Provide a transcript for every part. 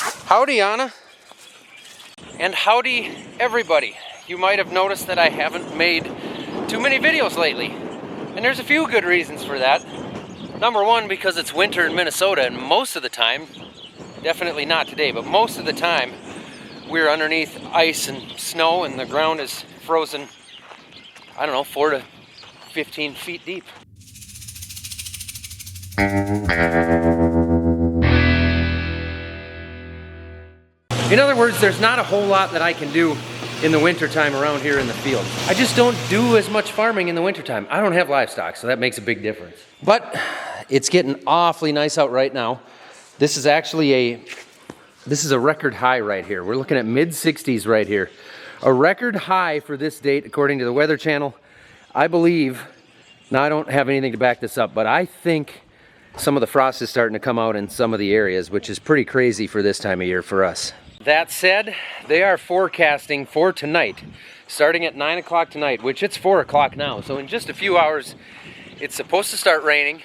Howdy, Anna. And howdy, everybody. You might have noticed that I haven't made too many videos lately. And there's a few good reasons for that. Number one, because it's winter in Minnesota, and most of the time, definitely not today, but most of the time, we're underneath ice and snow and the ground is frozen, I don't know, 4 to 15 feet deep. In other words, there's not a whole lot that I can do in the wintertime around here in the field. I just don't do as much farming in the wintertime. I don't have livestock, so that makes a big difference. But it's getting awfully nice out right now. This is actually a record high right here. We're looking at mid-60s right here. A record high for this date, according to the Weather Channel. I believe, now I don't have anything to back this up, but I think some of the frost is starting to come out in some of the areas, which is pretty crazy for this time of year for us. That said, they are forecasting for tonight, starting at 9 o'clock tonight, which it's 4 o'clock now. So in just a few hours, it's supposed to start raining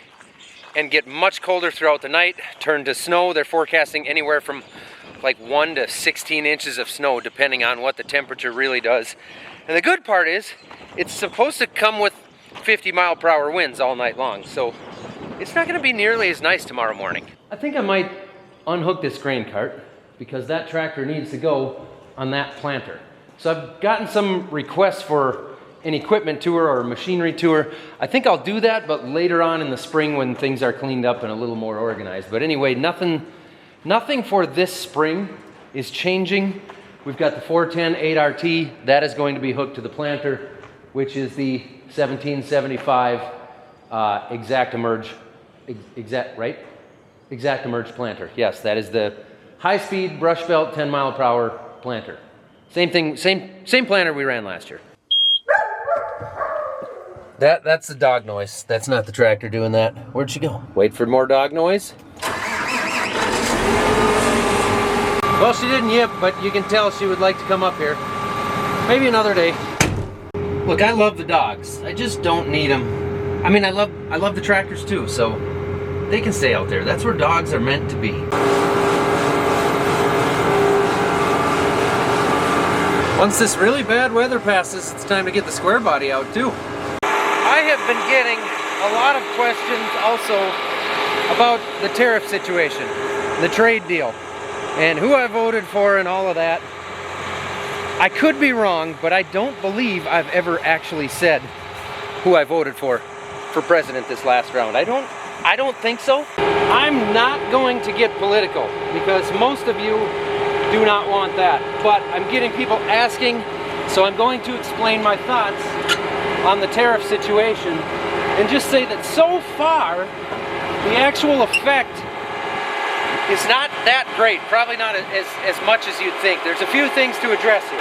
and get much colder throughout the night, turn to snow. They're forecasting anywhere from like 1 to 16 inches of snow, depending on what the temperature really does. And the good part is, it's supposed to come with 50-mile-per-hour winds all night long. So it's not gonna be nearly as nice tomorrow morning. I think I might unhook this grain cart, because that tractor needs to go on that planter. So I've gotten some requests for an equipment tour or a machinery tour. I think I'll do that, but later on in the spring when things are cleaned up and a little more organized. But anyway, nothing for this spring is changing. We've got the 410 8RT. That is going to be hooked to the planter, which is the 1775 ExactEmerge planter. Yes, that is the high-speed brush belt 10-mile-per-hour planter. Same thing, same planter we ran last year. That's the dog noise. That's not the tractor doing that. Where'd she go? Wait for more dog noise. Well, she didn't yip, but you can tell she would like to come up here. Maybe another day. Look, I love the dogs. I just don't need them. I mean, I love the tractors too, so they can stay out there. That's where dogs are meant to be. Once this really bad weather passes, it's time to get the square body out too. I have been getting a lot of questions also about the tariff situation, the trade deal, and who I voted for and all of that. I could be wrong, but I don't believe I've ever actually said who I voted for president this last round. I don't think so. I'm not going to get political because most of you do not want that, but I'm getting people asking, so I'm going to explain my thoughts on the tariff situation and just say that so far the actual effect is not that great, probably not as much as you'd think. There's a few things to address here.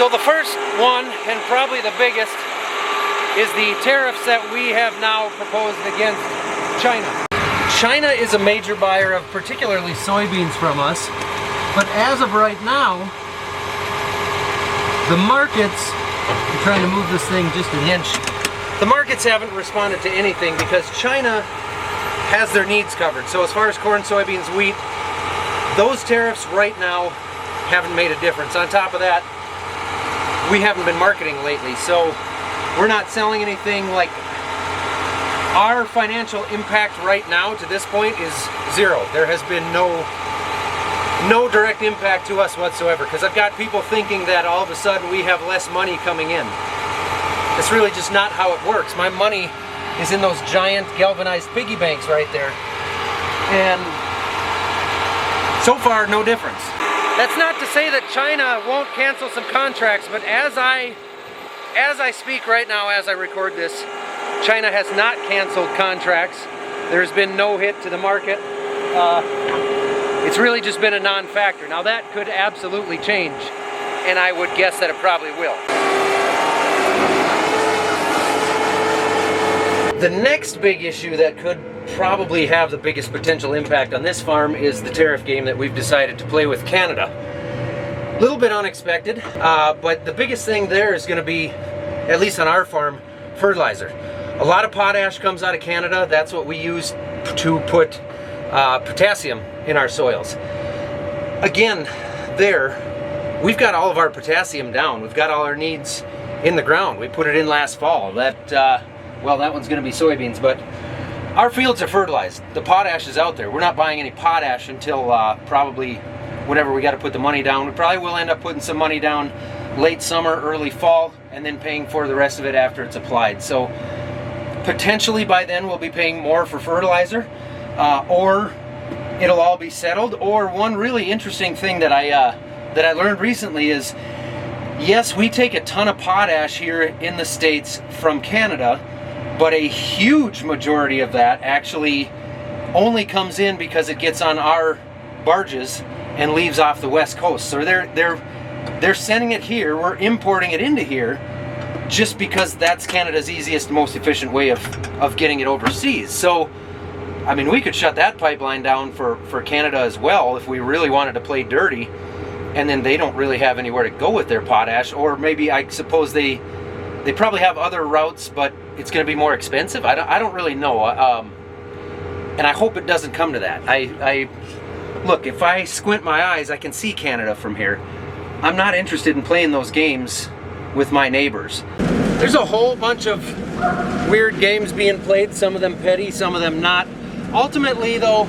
So the first one, and probably the biggest, is the tariffs that we have now proposed against China. China is a major buyer of particularly soybeans from us, but as of right now, the markets, I'm trying to move this thing just an inch, the markets haven't responded to anything because China has their needs covered. So as far as corn, soybeans, wheat, those tariffs right now haven't made a difference. On top of that, we haven't been marketing lately, so we're not selling anything. Like, our financial impact right now to this point is zero. There has been no direct impact to us whatsoever, because I've got people thinking that all of a sudden we have less money coming in. It's really just not how it works. My money is in those giant galvanized piggy banks right there, and so far no difference. That's not to say that China won't cancel some contracts, but as I speak right now, as I record this, China has not canceled contracts. There's been no hit to the market. It's really just been a non-factor. Now that could absolutely change, and I would guess that it probably will. The next big issue that could probably have the biggest potential impact on this farm is the tariff game that we've decided to play with Canada. little bit unexpected, but the biggest thing there is going to be, at least on our farm, fertilizer. A lot of potash comes out of Canada. That's what we use to put potassium in our soils. Again, there, we've got all of our potassium down. We've got all our needs in the ground. We put it in last fall. Well, that one's going to be soybeans, but our fields are fertilized. The potash is out there. We're not buying any potash until probably whenever we got to put the money down. We probably will end up putting some money down late summer, early fall, and then paying for the rest of it after it's applied. So potentially by then we'll be paying more for fertilizer, or it'll all be settled. Or one really interesting thing that I learned recently is, yes, we take a ton of potash here in the States from Canada, but a huge majority of that actually only comes in because it gets on our barges and leaves off the West Coast. So they're sending it here, we're importing it into here just because that's Canada's easiest, most efficient way of getting it overseas. So, I mean, we could shut that pipeline down for Canada as well if we really wanted to play dirty, and then they don't really have anywhere to go with their potash. Or maybe, I suppose they probably have other routes, but it's going to be more expensive. I don't really know, and I hope it doesn't come to that. Look, if I squint my eyes, I can see Canada from here. I'm not interested in playing those games with my neighbors. There's a whole bunch of weird games being played, some of them petty, some of them not. Ultimately though,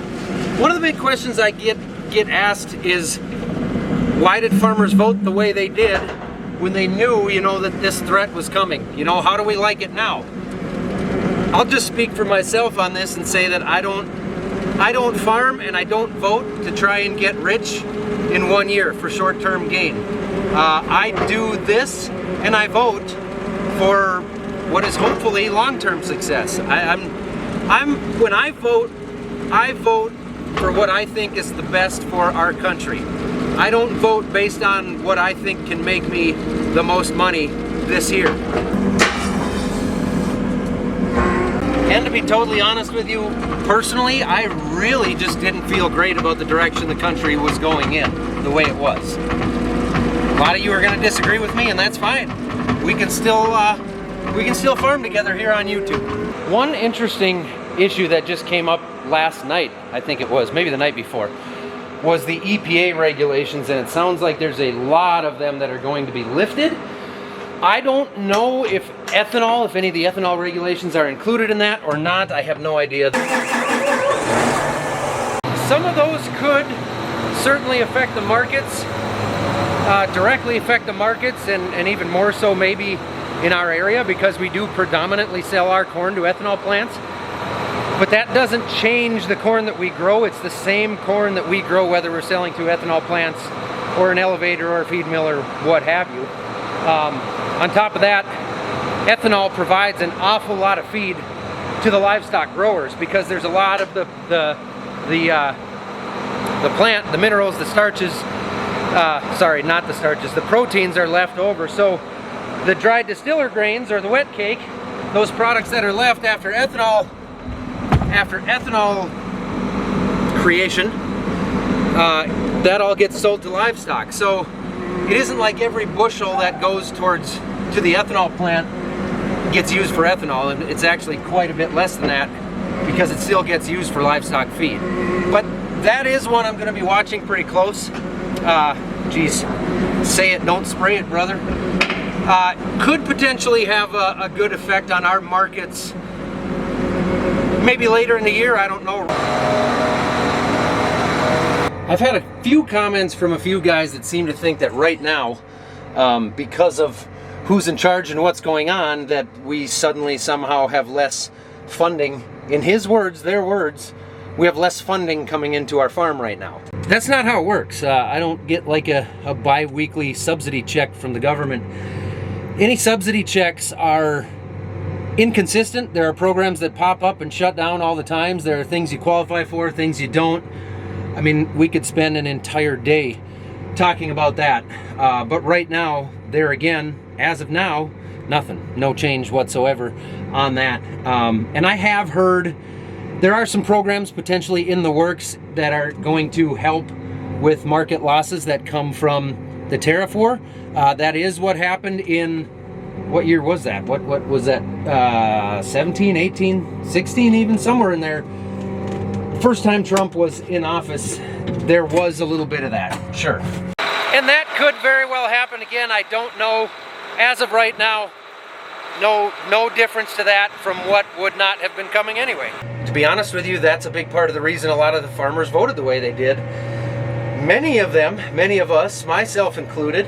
one of the big questions I get asked is, why did farmers vote the way they did when they knew, that this threat was coming? How do we like it now? I'll just speak for myself on this and say that I don't farm and I don't vote to try and get rich in 1 year for short-term gain. I do this and I vote for what is hopefully long-term success. When I vote for what I think is the best for our country. I don't vote based on what I think can make me the most money this year. And to be totally honest with you, personally, I really just didn't feel great about the direction the country was going in, the way it was. A lot of you are going to disagree with me, and that's fine. We can still farm together here on YouTube. One interesting issue that just came up last night, I think it was, maybe the night before, was the EPA regulations, and it sounds like there's a lot of them that are going to be lifted. I don't know if any of the ethanol regulations are included in that or not. I have no idea. Some of those could certainly affect the markets, directly affect the markets, and even more so maybe in our area, because we do predominantly sell our corn to ethanol plants. But that doesn't change the corn that we grow. It's the same corn that we grow, whether we're selling to ethanol plants or an elevator or a feed mill or what have you. On top of that, ethanol provides an awful lot of feed to the livestock growers, because there's a lot of the plant, the minerals, the starches, sorry, not the starches, the proteins are left over. So the dried distiller grains or the wet cake, those products that are left after ethanol creation, that all gets sold to livestock. So it isn't like every bushel that goes to the ethanol plant gets used for ethanol, and it's actually quite a bit less than that, because it still gets used for livestock feed. But that is one I'm going to be watching pretty close. Geez, say it, don't spray it, brother. Could potentially have a good effect on our markets maybe later in the year, I don't know. I've had a few comments from a few guys that seem to think that right now, because of who's in charge and what's going on, that we suddenly somehow have less funding. In his words, their words, we have less funding coming into our farm right now. That's not how it works. I don't get like a bi-weekly subsidy check from the government. Any subsidy checks are inconsistent. There are programs that pop up and shut down all the times. There are things you qualify for, things you don't. I mean, we could spend an entire day talking about that. But right now, there again, as of now, nothing. No change whatsoever on that. And I have heard there are some programs potentially in the works that are going to help with market losses that come from the tariff war. That is what happened in, what year was that? What was that? 17, 18, 16 even, somewhere in there. First time Trump was in office, there was a little bit of that, sure. And that could very well happen again. I don't know. As of right now, no difference to that from what would not have been coming anyway. To be honest with you, that's a big part of the reason a lot of the farmers voted the way they did. Many of them, many of us, myself included,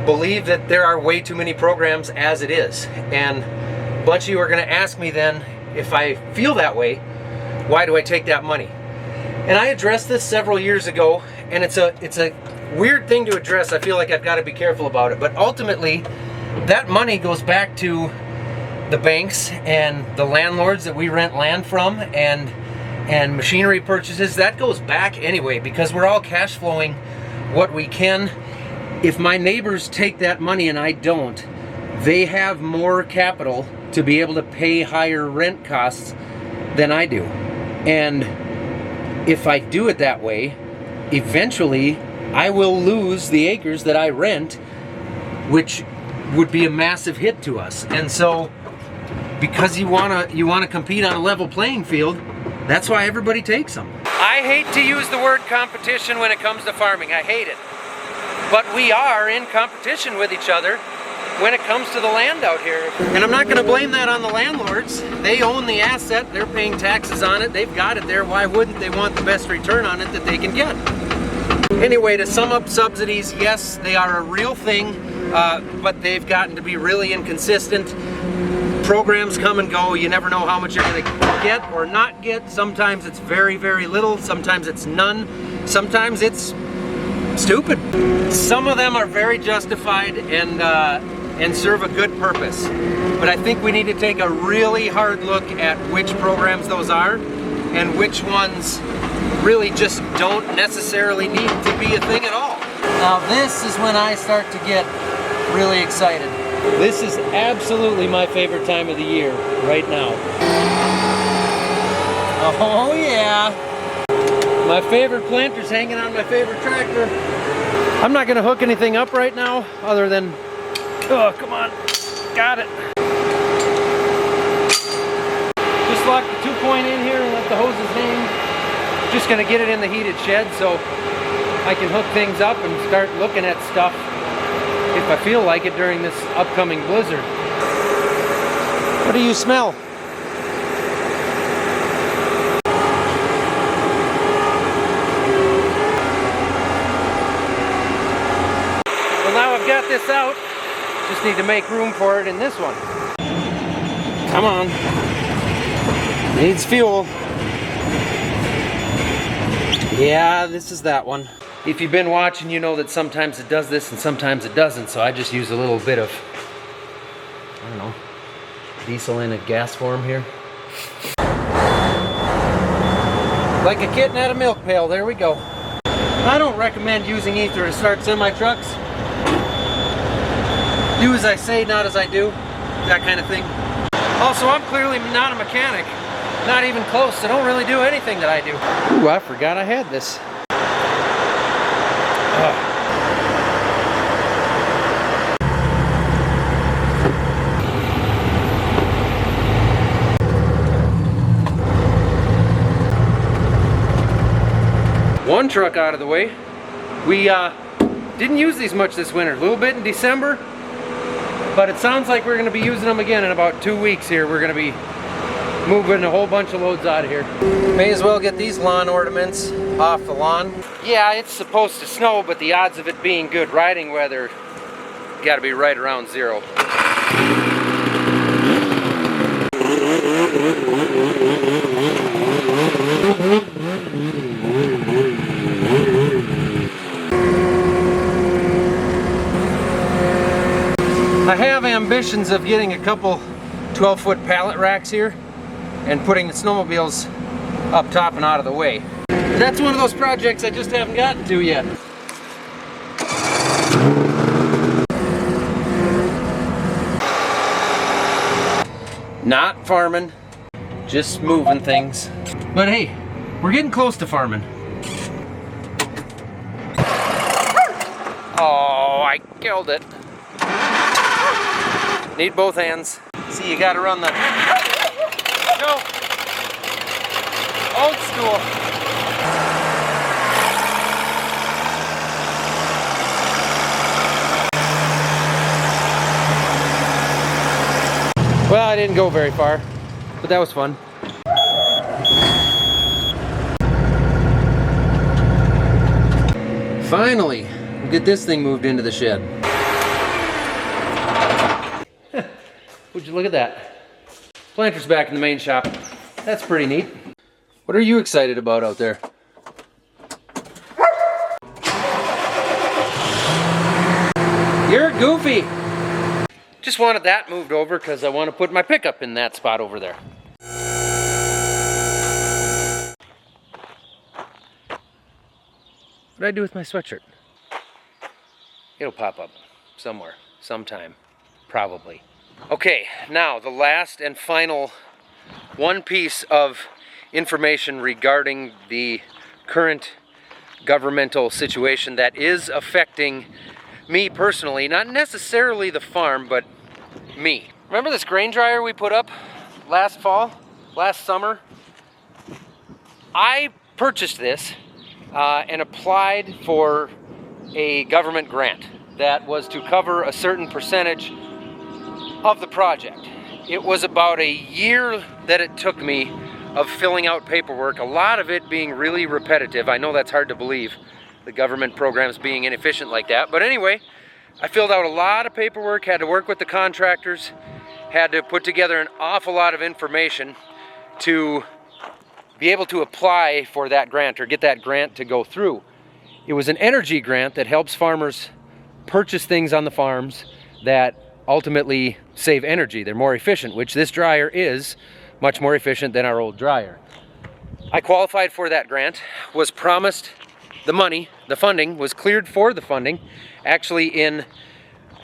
believe that there are way too many programs as it is. And a bunch of you are going to ask me then, if I feel that way, why do I take that money? And I addressed this several years ago, and it's a weird thing to address. I feel like I've got to be careful about it. But ultimately, that money goes back to the banks and the landlords that we rent land from, and machinery purchases. That goes back anyway, because we're all cash flowing what we can. If my neighbors take that money and I don't, they have more capital to be able to pay higher rent costs than I do. And if I do it that way, eventually I will lose the acres that I rent, which would be a massive hit to us. And so, because you wanna compete on a level playing field, that's why everybody takes them. I hate to use the word competition when it comes to farming. I hate it. But we are in competition with each other when it comes to the land out here. And I'm not going to blame that on the landlords. They own the asset, they're paying taxes on it, they've got it there. Why wouldn't they want the best return on it that they can get? Anyway, to sum up subsidies, yes, they are a real thing, but they've gotten to be really inconsistent. Programs come and go. You never know how much you're going to get or not get. Sometimes it's very, very little. Sometimes it's none. Sometimes it's stupid. Some of them are very justified and serve a good purpose. But I think we need to take a really hard look at which programs those are and which ones really just don't necessarily need to be a thing at all. Now this is when I start to get really excited. This is absolutely my favorite time of the year right now. Oh yeah. My favorite planter's hanging on my favorite tractor. I'm not gonna hook anything up right now other than, oh, come on, got it. Just lock the 2-point in here and let the hoses hang. Just gonna get it in the heated shed so I can hook things up and start looking at stuff if I feel like it during this upcoming blizzard. What do you smell? Well, now I've got this out. Just need to make room for it in this one. Come on. Needs fuel. Yeah, this is that one. If you've been watching, you know that sometimes it does this and sometimes it doesn't, so I just use a little bit of, I don't know, diesel in a gas form here. Like a kitten at a milk pail, there we go. I don't recommend using ether to start semi-trucks. Do as I say, not as I do, that kind of thing. Also, I'm clearly not a mechanic, not even close, so don't really do anything that I do. Ooh, I forgot I had this. One truck out of the way. We didn't use these much this winter. A little bit in December, but it sounds like we're going to be using them again in about 2 weeks here. We're going to be moving a whole bunch of loads out of here. May as well get these lawn ornaments off the lawn. Yeah, it's supposed to snow, but the odds of it being good riding weather got to be right around 0. I have ambitions of getting a couple 12-foot pallet racks here and putting the snowmobiles up top and out of the way. That's one of those projects I just haven't gotten to yet. Not farming, just moving things. But hey, we're getting close to farming. Oh, I killed it. Need both hands. See, you gotta run the... No! Old school. Well, I didn't go very far, but that was fun. Finally, we'll get this thing moved into the shed. Would you look at that? Planter's back in the main shop. That's pretty neat. What are you excited about out there? You're goofy. Just wanted that moved over because I want to put my pickup in that spot over there. What did I do with my sweatshirt? It'll pop up somewhere, sometime, probably. Okay, now the last and final one piece of information regarding the current governmental situation that is affecting me personally, not necessarily the farm, but me. Remember this grain dryer we put up last summer? I purchased this and applied for a government grant that was to cover a certain percentage of the project. It was about a year that it took me of filling out paperwork, a lot of it being really repetitive. I know that's hard to believe, the government programs being inefficient like that, but anyway, I filled out a lot of paperwork, had to work with the contractors, had to put together an awful lot of information to be able to apply for that grant or get that grant to go through. It was an energy grant that helps farmers purchase things on the farms that ultimately save energy. They're more efficient, which this dryer is much more efficient than our old dryer. I qualified for that grant, was promised the money, the funding, was cleared for the funding, actually I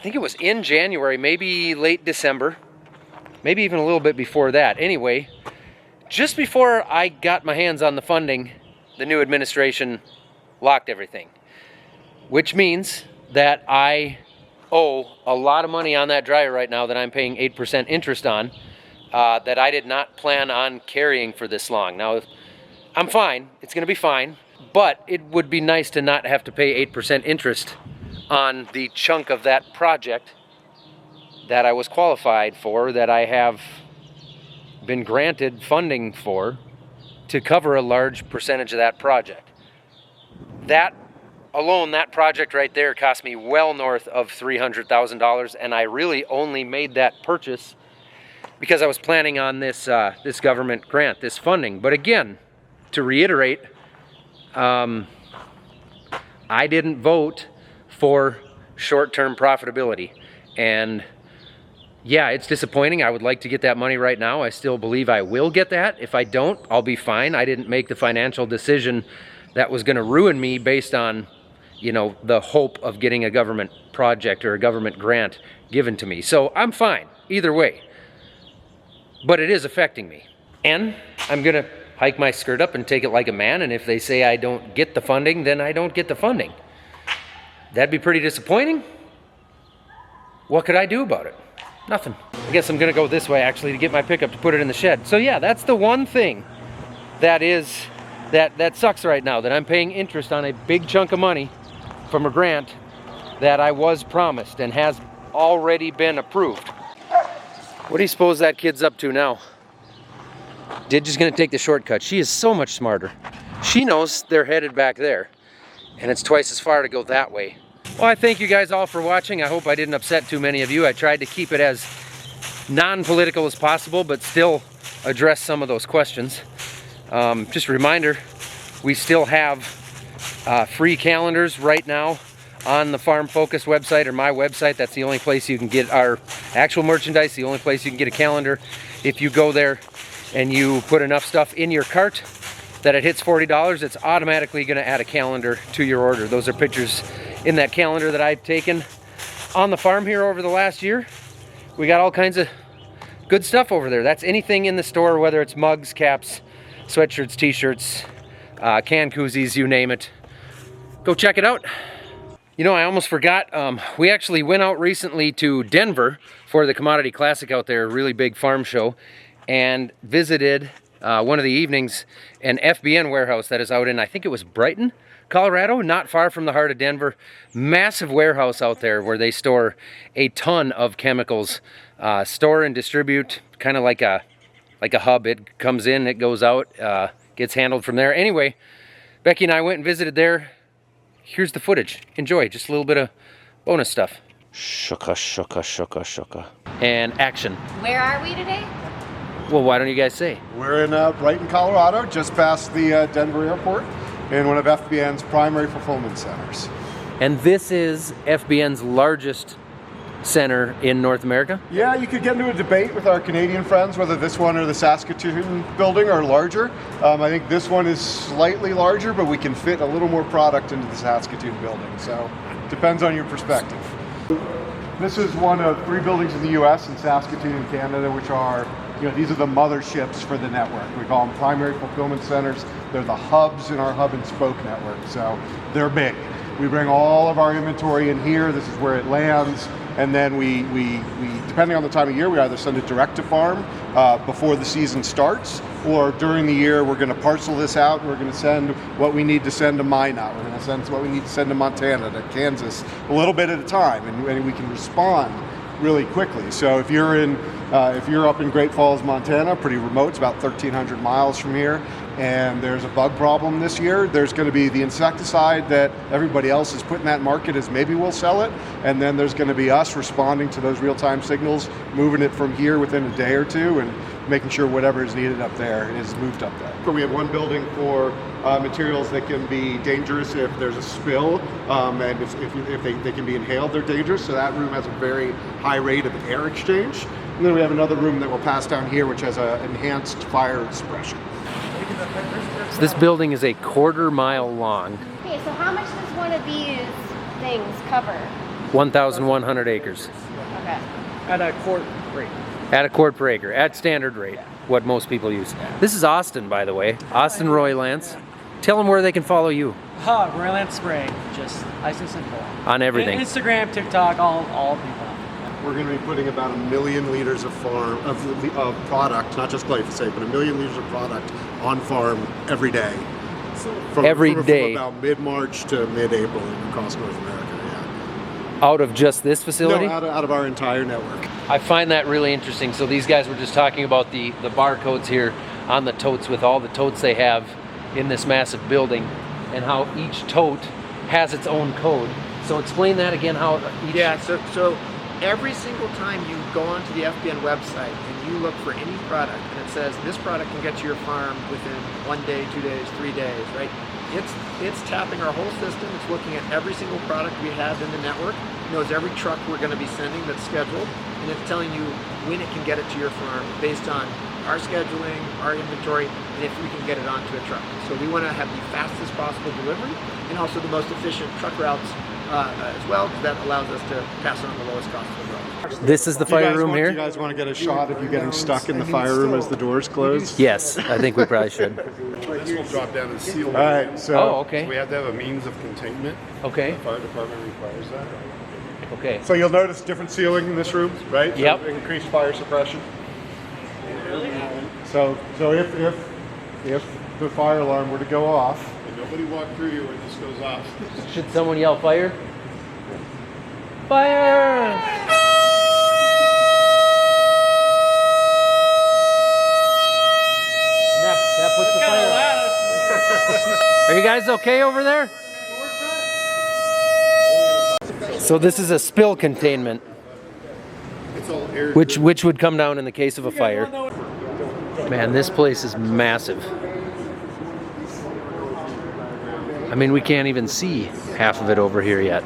think it was in January, maybe late December, maybe even a little bit before that. Anyway, just before I got my hands on the funding, the new administration locked everything, which means that I owe a lot of money on that dryer right now that I'm paying 8% interest on, that I did not plan on carrying for this long. Now, I'm fine, it's gonna be fine, but it would be nice to not have to pay 8% interest on the chunk of that project that I was qualified for, that I have been granted funding for to cover a large percentage of that project. That alone, that project right there cost me well north of $300,000, and I really only made that purchase because I was planning on this this government grant, this funding. But again, to reiterate, I didn't vote for short-term profitability, and yeah, it's disappointing. I would like to get that money right now. I still believe I will get that. If I don't, I'll be fine. I didn't make the financial decision that was going to ruin me based on, you know, the hope of getting a government project or a government grant given to me. So I'm fine either way, but it is affecting me. And I'm going to hike my skirt up and take it like a man, and if they say I don't get the funding, then I don't get the funding. That'd be pretty disappointing. What could I do about it? Nothing. I guess I'm gonna go this way actually to get my pickup to put it in the shed. So yeah, that's the one thing that sucks right now, that I'm paying interest on a big chunk of money from a grant that I was promised and has already been approved. What do you suppose that kid's up to now? Didge's gonna take the shortcut. She is so much smarter. She knows they're headed back there, and it's twice as far to go that way. Well, I thank you guys all for watching. I hope I didn't upset too many of you. I tried to keep it as non-political as possible, but still address some of those questions. Just a reminder, we still have free calendars right now on the Farm Focus website or my website. That's the only place you can get our actual merchandise, the only place you can get a calendar. If you go there and you put enough stuff in your cart that it hits $40, it's automatically going to add a calendar to your order. Those are pictures in that calendar that I've taken on the farm here over the last year. We got all kinds of good stuff over there. That's anything in the store, whether it's mugs, caps, sweatshirts, t-shirts, can koozies, you name it. Go check it out. You know, I almost forgot, we actually went out recently to Denver for the Commodity Classic out there, a really big farm show, and visited one of the evenings an FBN warehouse that is out in, I think it was Brighton, Colorado, not far from the heart of Denver. Massive warehouse out there where they store a ton of chemicals, store and distribute, kind of like a hub. It comes in, it goes out, gets handled from there. Anyway, Becky and I went and visited there. Here's the footage. Enjoy, just a little bit of bonus stuff. Shucka, shucka, shucka, shucka. And action. Where are we today? Well, why don't you guys say? We're in Brighton, Colorado, just past the Denver airport, in one of FBN's primary fulfillment centers. And this is FBN's largest center in North America? Yeah, you could get into a debate with our Canadian friends whether this one or the Saskatoon building are larger. I think this one is slightly larger, but we can fit a little more product into the Saskatoon building, so depends on your perspective. This is one of 3 buildings in the US and Saskatoon in Canada, which are, these are the motherships for the network. We call them primary fulfillment centers. They're the hubs in our hub and spoke network, so they're big. We bring all of our inventory in here. This is where it lands. And then we depending on the time of year, we either send it direct to farm before the season starts, or during the year, we're gonna parcel this out, and we're gonna send what we need to send to Minot. We're gonna send what we need to send to Montana, to Kansas, a little bit at a time, and we can respond really quickly. So if you're up in Great Falls, Montana, pretty remote, it's about 1,300 miles from here, and there's a bug problem this year, there's going to be the insecticide that everybody else is putting that market as maybe we'll sell it, and then there's going to be us responding to those real-time signals, moving it from here within a day or two, and making sure whatever is needed up there is moved up there. We have one building for materials that can be dangerous if there's a spill, and if they can be inhaled, they're dangerous, so that room has a very high rate of air exchange. And then we have another room that we'll pass down here, which has an enhanced fire suppression. So this building is a 1/4 mile long. Okay, so how much does one of these things cover? 1,100 acres. Okay. At a quart rate. At a quart per acre, at standard rate, what most people use. This is Austin, by the way. Austin Roylance. Tell them where they can follow you. Roylance Spray, just nice and simple. On everything. Instagram, TikTok, all people. We're going to be putting about 1 million liters of product, not just glyphosate, but 1 million liters of product on farm every day. From about mid-March to mid-April across North America. Yeah. Out of just this facility? No, out of our entire network. I find that really interesting. So these guys were just talking about the barcodes here on the totes with all the totes they have in this massive building, and how each tote has its own code. So explain that again, how each... Yeah, so every single time you go onto the FBN website and you look for any product and it says this product can get to your farm within 1 day, 2 days, 3 days, right? It's tapping our whole system. It's looking at every single product we have in the network. It knows every truck we're going to be sending that's scheduled, and it's telling you when it can get it to your farm based on our scheduling, our inventory, and if we can get it onto a truck. So we want to have the fastest possible delivery and also the most efficient truck routes as well, because that allows us to pass on the lowest cost of the road. This is the fire room here? Do you guys want to get a shot of you getting stuck in the fire room as the doors close? Yes, I think we probably should. This will drop down and seal. All right, so... Oh, okay. So we have to have a means of containment. Okay. The fire department requires that. Okay. So you'll notice different ceiling in this room, right? Yep. So increased fire suppression. So if the fire alarm were to go off, And nobody walk through here when this goes off. Should someone yell fire? Fire! That puts the fire out. Are you guys okay over there? So this is a spill containment, It's all air. which would come down in the case of a fire. Man, this place is massive. I mean, we can't even see half of it over here yet.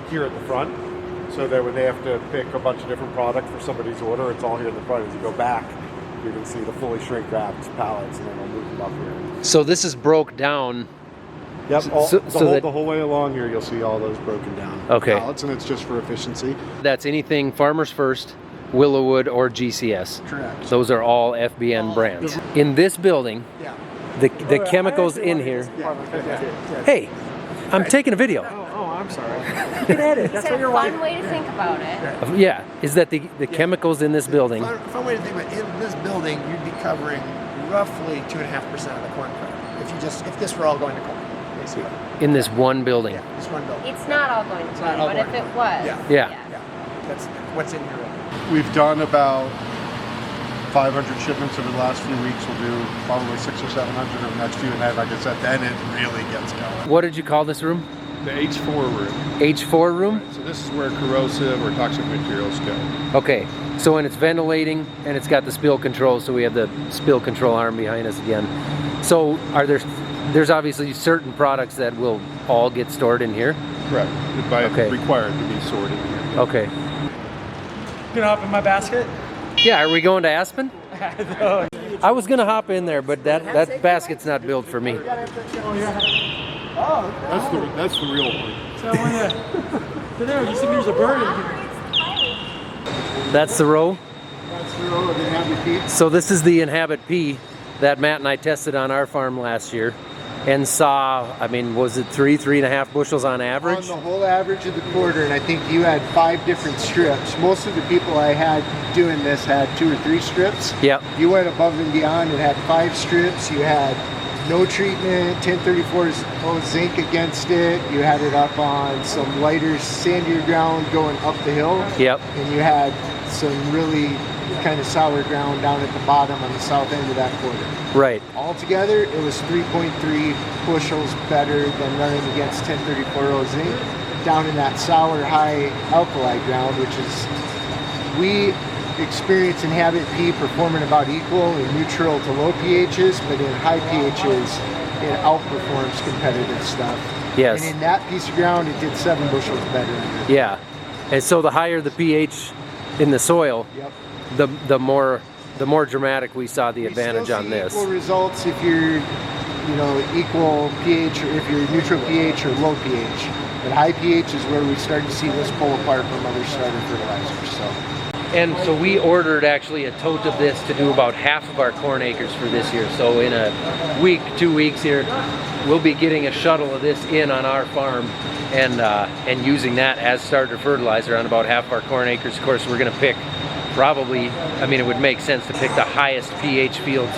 here at the front, so that when they have to pick a bunch of different product for somebody's order, it's all here in the front. As you go back, you can see the fully shrink wrapped pallets, and then they'll move them up here. So this is broke down. Yep, So the whole way along here, you'll see all those broken down pallets, and it's just for efficiency. That's anything Farmers First, Willowood, or GCS. Correct. Those are all FBN brands. In this building, the chemicals in here. Hey, I'm taking a video. Oh, I'm sorry. You can edit. It's That's a what you're fun like. way to think about it. Yeah, is that the chemicals in this building? Fun way to think about it, in this building, you'd be covering roughly 2.5% of the corn crop. If this were all going to corn, basically. In this one building? Yeah, this one building. It's not all going to not corn, all but going if to it was. Yeah. Yeah. Yeah, that's what's in here. We've done about 500 shipments over the last few weeks. We'll do probably 600 or 700 over the next few, and then, like I said, then it really gets going. What did you call this room? The H4 room. H4 room? So this is where corrosive or toxic materials go. Okay, so when it's ventilating and it's got the spill control, so we have the spill control arm behind us again. So there's obviously certain products that will all get stored in here? Correct. By Okay. required to be sorted here. Okay. You gonna hop in my basket? Yeah, are we going to Aspen? No. I was gonna hop in there, but that basket's not built for me. That's the real one. So there, you see there's a bird. That's the row? That's the row of the Inhabit P. So this is the Inhabit P that Matt and I tested on our farm last year and saw, I mean, was it 3.5 bushels on average? On the whole average of the quarter, and I think you had 5 different strips. Most of the people I had doing this had 2 or 3 strips. Yep. You went above and beyond and had 5 strips. You had no treatment, 1034 zinc against it. You had it up on some lighter, sandier ground going up the hill. Yep. And you had some really kind of sour ground down at the bottom on the south end of that quarter. Right. Altogether, it was 3.3 bushels better than running against 1034 zinc down in that sour, high alkali ground, which is, we experience Inhabit P performing about equal in neutral to low pHs, but in high pHs, it outperforms competitive stuff. Yes. And in that piece of ground, it did 7 bushels better. Yeah. And so the higher the pH in the soil, Yep. the more dramatic we saw the advantage on this. Equal results if you're, equal pH, or if you're neutral pH or low pH. But high pH is where we start to see this pull apart from other starter fertilizers. So. And so we ordered actually a tote of this to do about half of our corn acres for this year. So in a week, 2 weeks here, we'll be getting a shuttle of this in on our farm and using that as starter fertilizer on about half of our corn acres. Of course, we're gonna pick probably, I mean, it would make sense to pick the highest pH fields,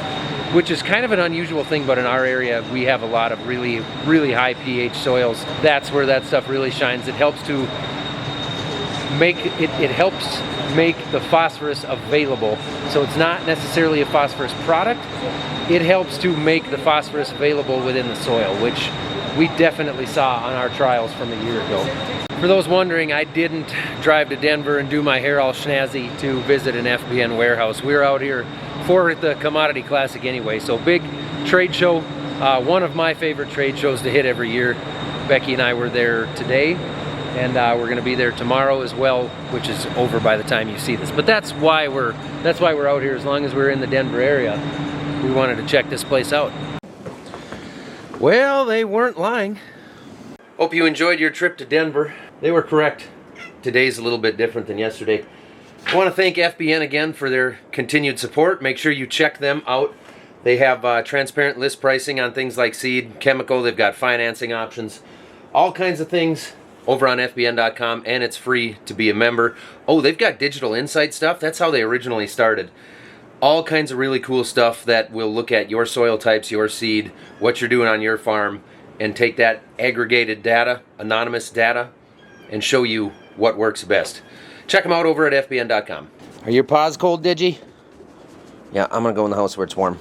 which is kind of an unusual thing, but in our area, we have a lot of really, really high pH soils. That's where that stuff really shines. It helps to it helps make the phosphorus available. So it's not necessarily a phosphorus product. It helps to make the phosphorus available within the soil, which we definitely saw on our trials from a year ago. For those wondering, I didn't drive to Denver and do my hair all snazzy to visit an FBN warehouse. We're out here for the Commodity Classic anyway, so big trade show. One of my favorite trade shows to hit every year. Becky and I were there today, and we're going to be there tomorrow as well, which is over by the time you see this. But that's why we're out here. As long as we're in the Denver area, we wanted to check this place out. Well, they weren't lying. Hope you enjoyed your trip to Denver. They were correct. Today's a little bit different than yesterday. I want to thank FBN again for their continued support. Make sure you check them out. They have transparent list pricing on things like seed, chemical. They've got financing options, all kinds of things over on FBN.com, and it's free to be a member. Oh, they've got digital insight stuff. That's how they originally started. All kinds of really cool stuff that will look at your soil types, your seed, what you're doing on your farm, and take that aggregated data, anonymous data, and show you what works best. Check them out over at FBN.com. Are your paws cold, Digi? Yeah, I'm gonna go in the house where it's warm.